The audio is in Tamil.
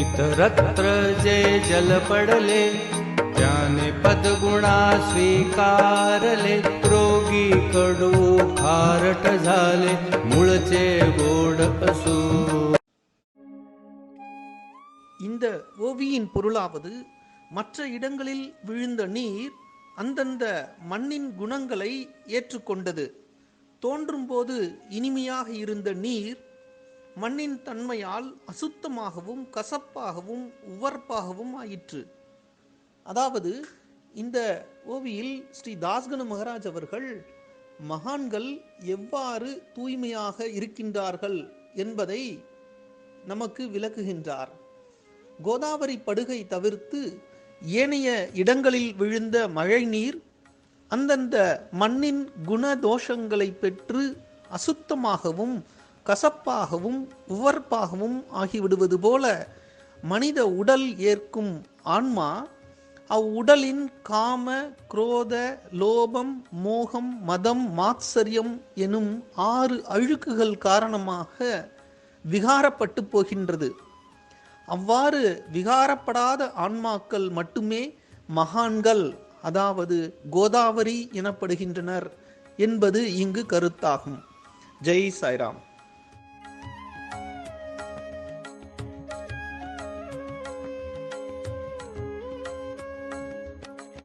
इतरत्र जे जल पडले त्याने पदगुणा स्वीकारले. रोगी कडू खारट झाले मूळचे गोड असू. இந்த ஓவியின் பொருளாவது, மற்ற இடங்களில் விழுந்த நீர் அந்தந்த மண்ணின் குணங்களை ஏற்றுக்கொண்டது. தோன்றும் போது இனிமையாக இருந்த நீர் மண்ணின் தன்மையால் அசுத்தமாகவும் கசப்பாகவும் உவர்ப்பாகவும் ஆயிற்று. அதாவது இந்த ஓவியில் ஸ்ரீ தாஸ்கனு மகாராஜ் அவர்கள் மகான்கள் எவ்வாறு தூய்மையாக இருக்கின்றார்கள் என்பதை நமக்கு விளக்குகின்றார். கோதாவரி படுகை தவிர்த்து ஏனைய இடங்களில் விழுந்த மழை நீர் அந்தந்த மண்ணின் குணதோஷங்களை பெற்று அசுத்தமாகவும் கசப்பாகவும் உவர்ப்பாகவும் ஆகிவிடுவது போல மனித உடல் ஏற்கும் ஆன்மா அவ்வுடலின் காம, குரோத, லோபம், மோகம், மதம், மாத்சரியம் எனும் 6 அழுக்குகள் காரணமாக விகாரப்பட்டு போகின்றது. அவ்வாறு விகாரப்படாத ஆன்மாக்கள் மட்டுமே மகான்கள், அதாவது கோதாவரி எனப்படுகின்றனர் என்பது இங்கு கருத்தாகும். ஜெய் சாய்ராம்.